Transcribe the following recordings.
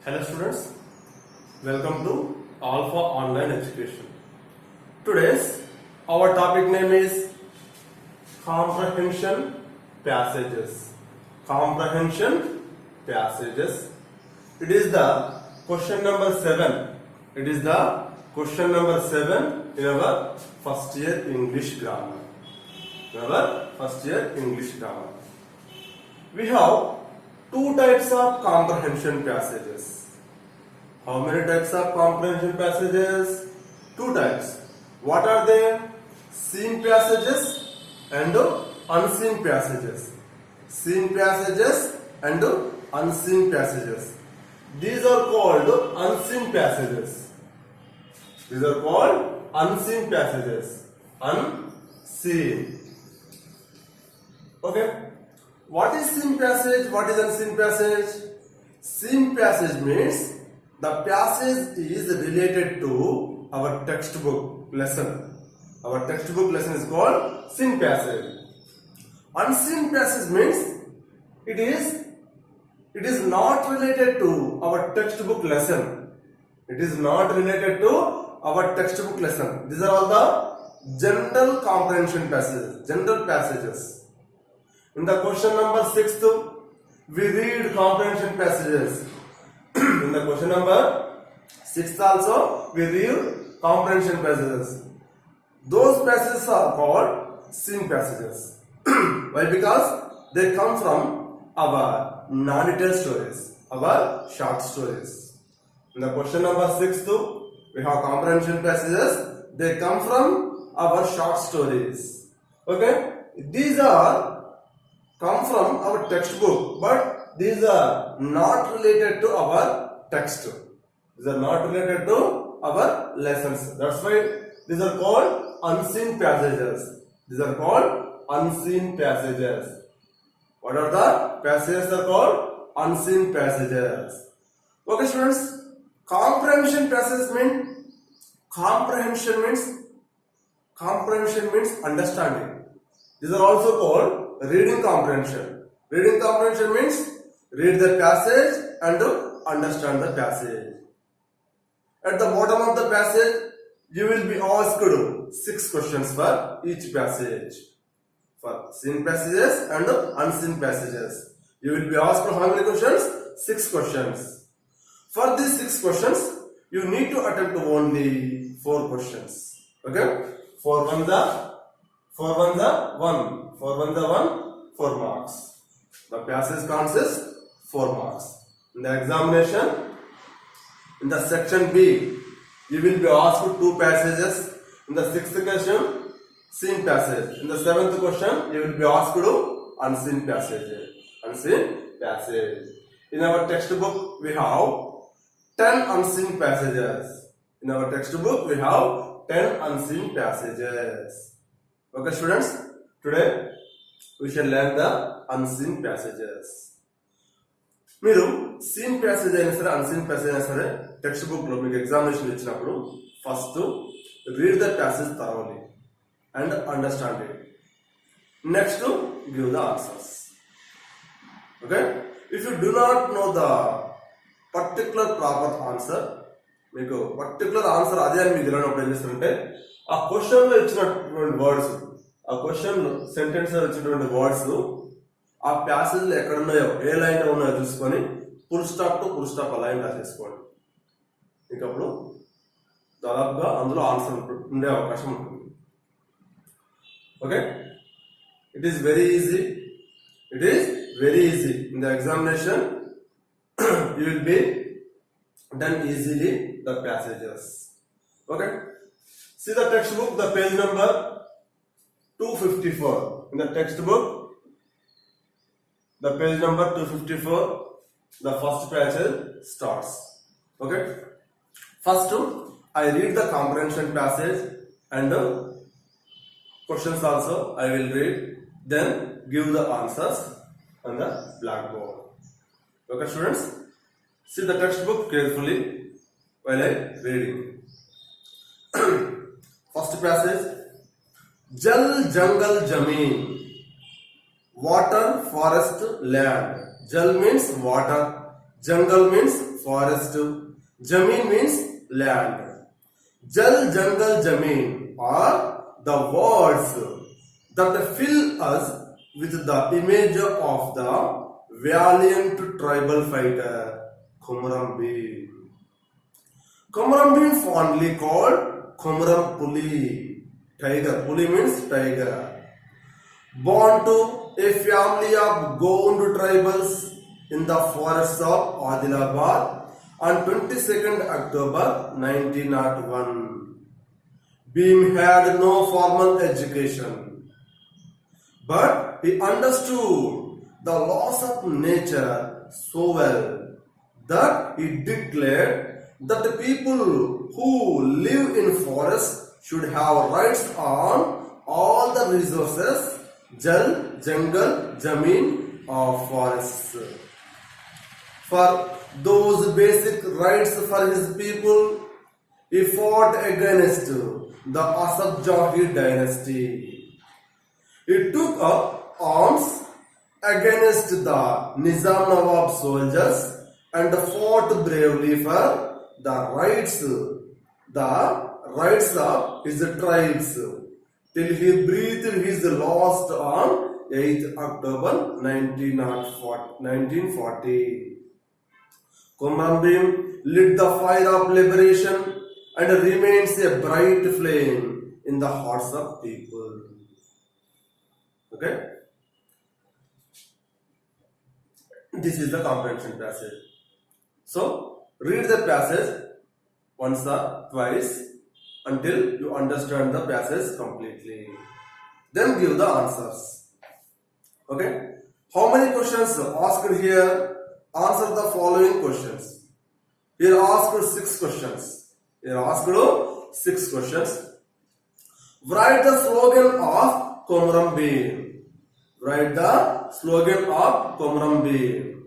Hello students, welcome to Alpha Online Education. Today's our topic name is comprehension passages. Comprehension passages. It is the question number 7. It is the question number 7 in our first year English grammar. We have two types of comprehension passages. How many types of comprehension passages? Two types. What are they? Seen passages and unseen passages. Seen passages and unseen passages. These are called unseen passages. These are called unseen passages. Unseen. Okay. What is seen passage? What is unseen passage? Seen passage means the passage is related to our textbook lesson. Our textbook lesson is called seen passage. Unseen passage means it is not related to our textbook lesson. It is not related to our textbook lesson. These are all the general comprehension passages, general passages. In the question number 6, we read comprehension passages. In the question number 6 also, we read comprehension passages. Those passages are called seen passages. Why? Because they come from our non-detailed stories, our short stories. In the question number 6, we have comprehension passages. They come from our short stories. Okay? These are come from our textbook, but these are not related to our text. These are not related to our lessons. That's why these are called unseen passages. These are called unseen passages. What are the passages are called? Unseen passages. Okay, students. Comprehension passages mean comprehension means understanding. These are also called reading comprehension. Reading comprehension means read the passage and understand the passage. At the bottom of the passage, you will be asked 6 questions for each passage. For seen passages and unseen passages. You will be asked how many questions? 6 questions. For these 6 questions, you need to attempt only 4 questions. Okay? 4 1 1. 4 marks. The passage consists 4 marks. In the examination, in the section B, you will be asked 2 passages. In the 6th question, seen passage. In the 7th question, you will be asked unseen passage. Unseen passage. In our textbook, we have 10 unseen passages. In our textbook, we have 10 unseen passages. Okay, students? Today we shall learn the unseen passages. మీరు seen passage అయినా సరే unseen passage అయినా సరే text book లో మీకు examination ఇచ్చినప్పుడు first read the passage thoroughly and understand it. Next give the answers. Okay, if you do not know the particular proper answer, మీకు particular answer అదే అని మీకు తెలియనప్పుడు ఏం చేస్తారంటే ఆ క్వశ్చన్ లో ఇచ్చినటువంటి వర్డ్స్, ఆ క్వశ్చన్ సెంటెన్స్ లో ఇచ్చినటువంటి వర్డ్స్ ఆ ప్యాసేజ్ లో ఎక్కడ ఉన్నాయో, ఏ లైన్ లో ఉన్నాయో చూసుకొని full stop to full stop ఆ లైన్ రాసేసుకోండి. ఇంకప్పుడు దాదాపుగా అందులో ఆన్సర్ ఉండే అవకాశం ఉంటుంది. Okay, it is very easy. It is very easy. In the examination you will be done easily the passages. Okay, see the textbook, the page number 254. In the textbook, the page number 254, the first passage starts. Okay, first I read the comprehension passage and questions also I will read, then give the answers on the blackboard. Okay, students, see the textbook carefully while I reading. First passage, Jal Jungle Jameen, water, forest, land. Jal means water, Jungle means forest. Jameen means land. Jal, jungle, jameen are the words that fill us with the image of the valiant tribal fighter Komuram Bhim. Komuram Bhim fondly called Komuram Puli, tiger. Puli means tiger. Born to a family of Gond tribals in the forests of Adilabad on 22nd October 1901. Bhim had no formal education, but he understood the laws of nature so well that he declared that the people who live in forests should have rights on all the resources, jal, jungle, jameen of forests. For those basic rights for his people, he fought against the Asaf Jahi dynasty. He took up arms against the Nizam Nawab soldiers and fought bravely for the rights of his tribes till he breathed his last on 8th October 1940. Komuram Bhim lit the fire of liberation and remains a bright flame in the hearts of people. Okay? This is the comprehension passage. So, read the passage once or twice until you understand the passage completely. Then give the answers. Okay? How many questions asked here? Answer the following questions. Here asked 6 questions. Write the slogan of Komuram Bhim. Write the slogan of Komuram Bhim.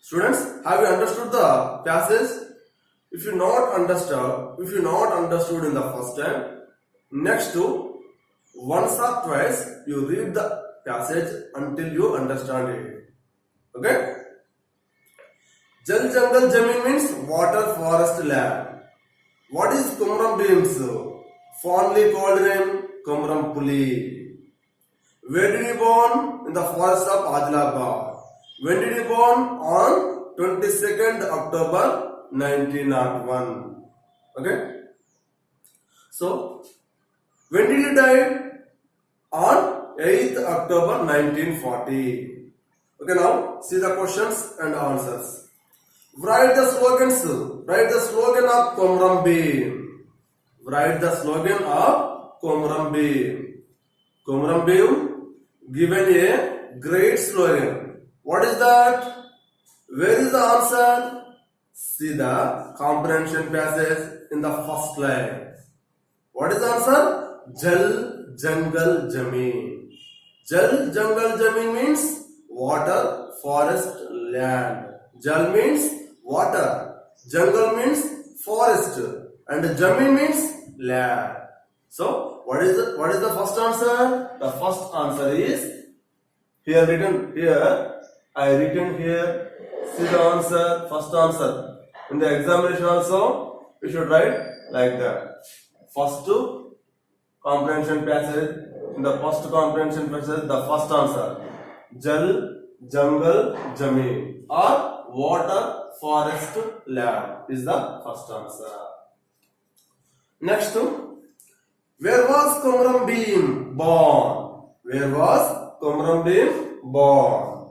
Students, have you understood the passage? If you not understood in the first time, next to once or twice you read the passage until you understand it. Okay? Jal, jungle, jameen means water, forest, land. What is Komuram Bhim's fondly called name? Komuram Puli. Where did he born? In the forest of Adilabad. When did he born? On 22nd October 1901. Okay? So, when did he die? On 8th October 1940. Okay, now see the questions and answers. Write the slogans. Write the slogan of Komuram Bhim. Write the slogan of Komuram Bhim. Komuram Bhim given a great slogan. What is that? Where is the answer? See the comprehension passage in the first line. What is the answer? Jal, jungle, jameen. Jal, jungle, jameen means water, forest, land. Jal means water. Jungle means forest. And jameen means land. So, what is the first answer? The first answer is here written here. I written here. See the answer. First answer. In the examination also, you should write like that. First comprehension passage. In the first comprehension passage, the first answer. Jal, jungle, jameen or water, forest, land is the first answer. Next, where was Komuram Bhim born? Where was Komuram Bhim born?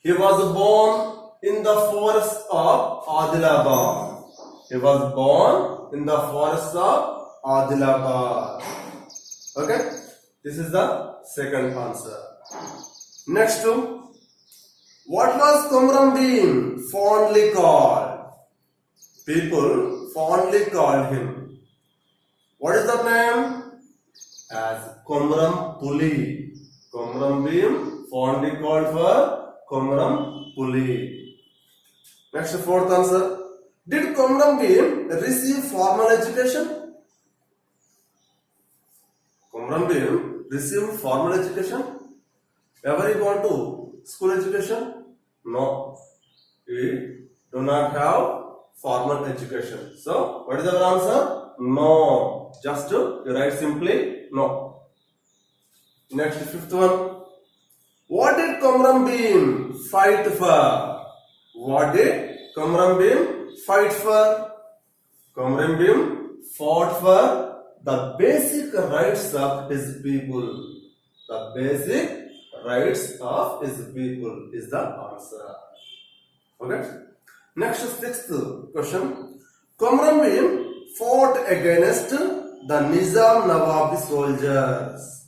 He was born in the forest of Adilabad. He was born in the forest of Adilabad. Okay? This is the second answer. Next, what was Komuram Bhim fondly called? People fondly called him. What is the name? As Komuram Puli. Komuram Bhim fondly called for Komuram Puli. Next, fourth answer. Did Komuram Bhim receive formal education? Komuram Bhim received formal education? Ever he gone to school education? No. We do not have formal education. So, what is our answer? No. Just you write simply no. Next, fifth one. What did Kamram Bhim fight for? What did Kamram Bhim fight for? Kamram Bhim fought for the basic rights of his people. The basic rights of his people is the answer. Okay. Next, sixth question. Kamram Bhim fought against the Nizam Nawab soldiers.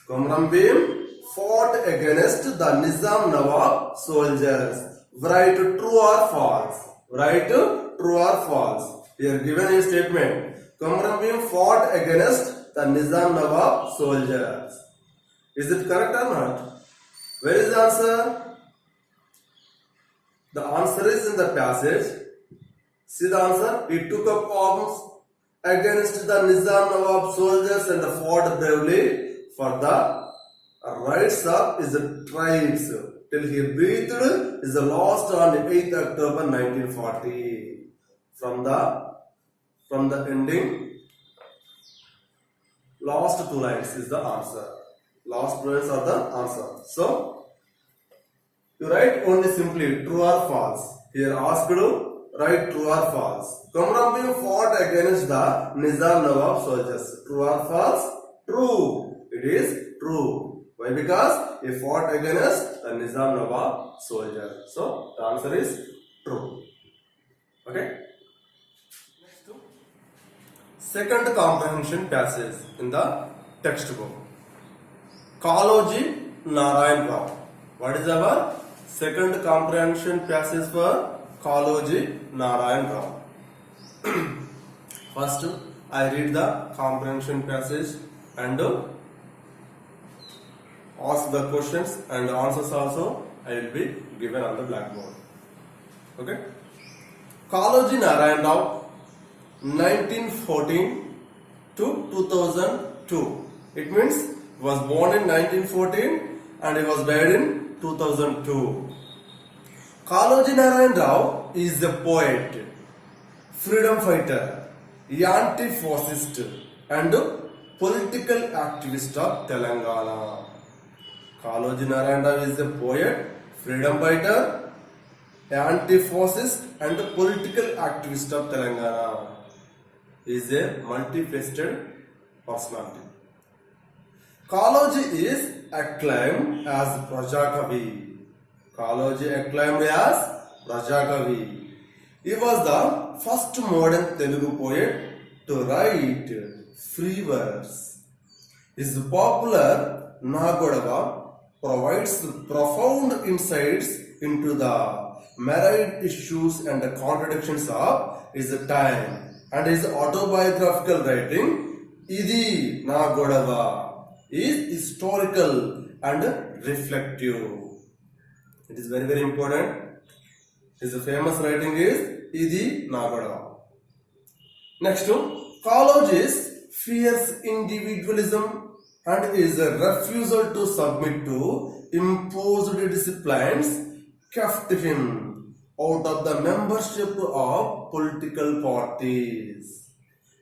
Kamram Bhim fought against the Nizam Nawab soldiers. Write true or false. Write true or false. Here given a statement. Kamram Bhim fought against the Nizam Nawab soldiers. Is it correct or not? Where is the answer? The answer is in the passage. See the answer? He took up arms against the Nizam Nawab soldiers and fought bravely for the rights of his tribes till he breathed his last on 8th October 1940. From the ending, last two lines is the answer. Last two lines are the answer. So, you write only simply true or false. Here asked you write true or false. Kamram Bhim fought against the Nizam Nawab soldiers. True or false? True. It is true. Why? Because he fought against the Nizam Nawab soldiers. So the answer is true. Okay. Next, second comprehension passage in the textbook. Kaloji Narayan Rao. What is our second comprehension passage for Kaloji Narayan Rao? First, I read the comprehension passage and ask the questions and answers also I will be given on the blackboard. Okay. Kaloji Narayan Rao, 1914 to 2002. It means he was born in 1914 and he was died in 2002. Kaloji Narayan Rao is a poet, freedom fighter, anti-fascist and political activist of Telangana. Kaloji Narayan Rao is a poet, freedom fighter, anti-fascist and political activist of Telangana. He is a multifaceted personality. Kaloji is acclaimed as Prajakavi. Kaloji acclaimed as Prajakavi. He was the first modern Telugu poet to write free verse. His popular Nagodava provides profound insights into the myriad issues and contradictions of his time, and his autobiographical writing, Idi Nagodava, is historical and reflective. It is very, very important. His famous writing is Idi Nagodava. Next, Kaloji's fierce individualism and his refusal to submit to imposed disciplines kept him out of the membership of political parties.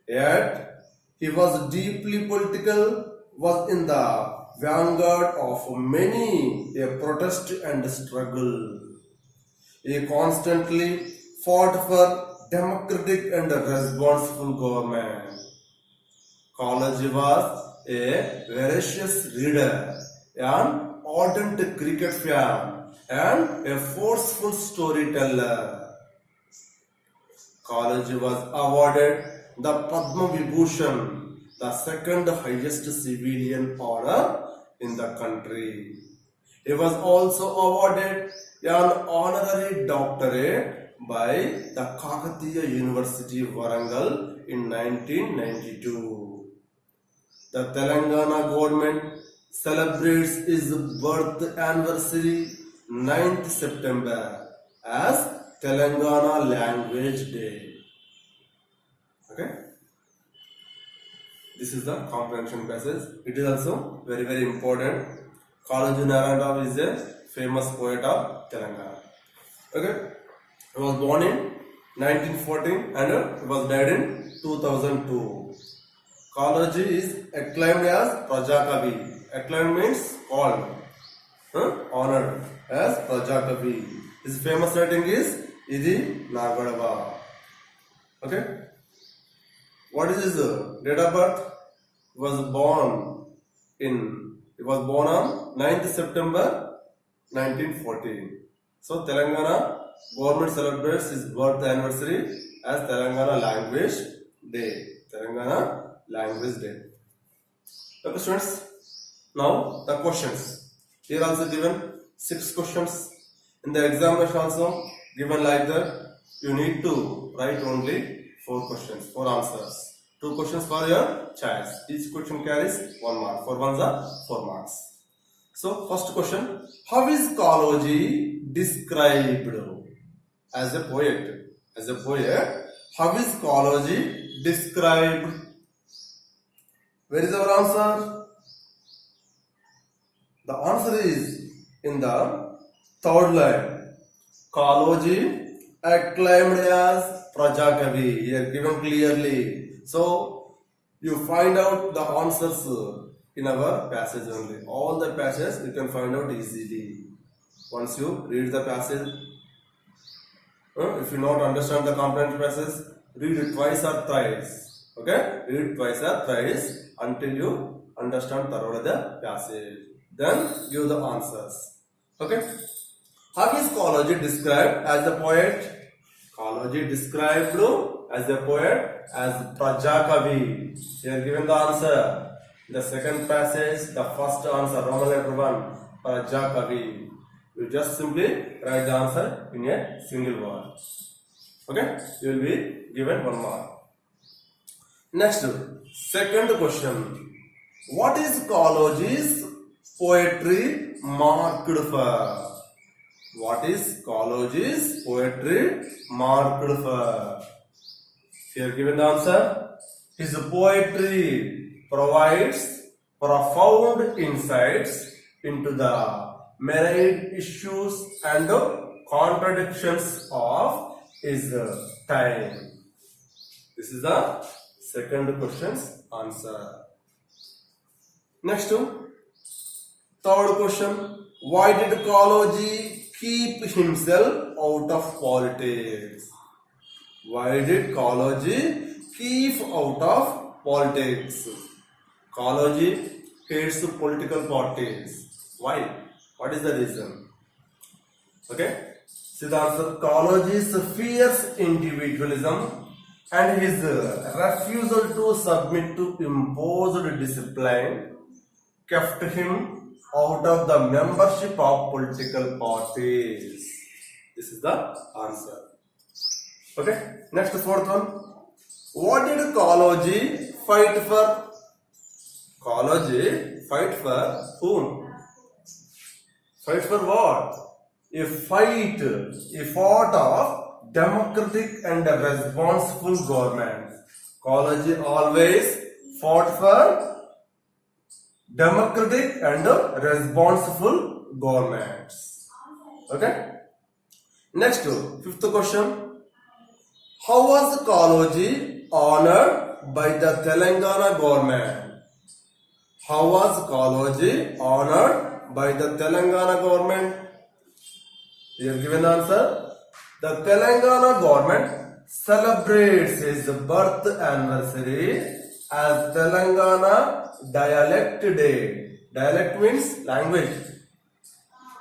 Yet, he was deeply political, was in the vanguard of many a protest and struggle. He constantly fought for democratic and responsible government. Kaloji was a voracious reader, an ardent cricket fan, and a forceful storyteller. Kaloji was awarded the Padma Vibhushan, the second highest civilian honor in the country. He was also awarded an honorary doctorate by the Kakatiya University Warangal in 1992. The Telangana government celebrates his birth anniversary 9th September as Telangana Language Day. Okay? This is the comprehension passage. It is also very, very important. Kaloji Narayan Rao is a famous poet of Telangana. Okay? He was born in 1914 and he was died in 2002. Kaloji is acclaimed as Prajakavi. Acclaimed means called, honored as Prajakavi. His famous writing is Idi Nagodava. Okay. What is his date of birth? He was born on 9th September 1914. So Telangana government celebrates his birth anniversary as Telangana Language Day. Telangana Language Day. Okay, students. Now the questions. Here also given 6 questions. In the examination also given like that. You need to write only 4 questions, 4 answers. 2 questions for your choice. Each question carries 1 mark. 4 ones are 4 marks. So first question. How is Kaloji described as a poet? As a poet, how is Kaloji described? Where is our answer? The answer is in the 3rd line. Kaloji acclaimed as Prajakavi. Here given clearly. So you find out the answers in our passage only. All the passages you can find out easily. Once you read the passage, if you not understand the comprehension passage, read it twice or thrice. Okay? Read it twice or thrice until you understand thoroughly the passage. Then give the answers. Okay? How is Kaloji described as a poet? Kaloji described as a poet as Prajakavi. Here given the answer. The second passage, the first answer, Roman letter 1, Prajakavi. You just simply write the answer in a single word. Okay? You will be given 1 mark. Next, second question. What is Kaloji's poetry marked for? What is Kaloji's poetry marked for? Here given the answer. His poetry provides profound insights into the myriad issues and contradictions of his time. This is the second question's answer. Next, third question. Why did Kaloji keep himself out of politics? Why did Kaloji keep out of politics? Kaloji hates political parties. Why? What is the reason? Okay? See the answer. Kaloji's fierce individualism and his refusal to submit to imposed discipline kept him out of the membership of political parties. This is the answer. Okay? Next, fourth one. What did Kaloji fight for? Kaloji fight for whom? Fight for what? A fought of democratic and responsible government. Kaloji always fought for democratic and responsible governments. Okay? Next, fifth question. How was Kaloji honored by the Telangana government? How was Kaloji honored by the Telangana government? Here given answer. The Telangana government celebrates his birth anniversary as Telangana Dialect Day. Dialect means language.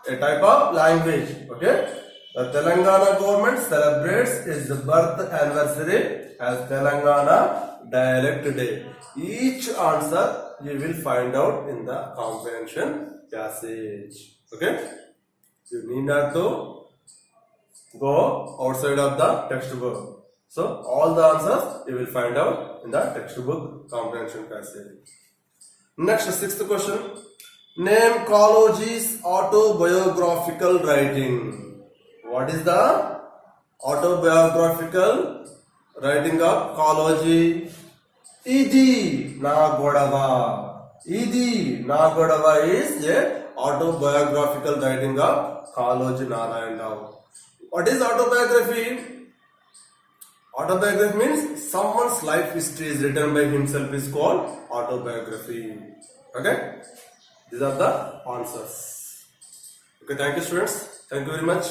A type of language. Okay? The Telangana government celebrates his birth anniversary as Telangana Dialect Day. Each answer you will find out in the comprehension passage. Okay? You need not to go outside of the textbook. So all the answers you will find out in the textbook comprehension passage. Next, sixth question. Name Kaloji's autobiographical writing. What is the autobiographical writing of Kaloji? Idi Nagodava. Idi Nagodava is a autobiographical writing of Kaloji Narayan Rao. What is autobiography? Autobiography means someone's life history is written by himself is called autobiography. Okay? These are the answers. Okay, thank you students. Thank you very much.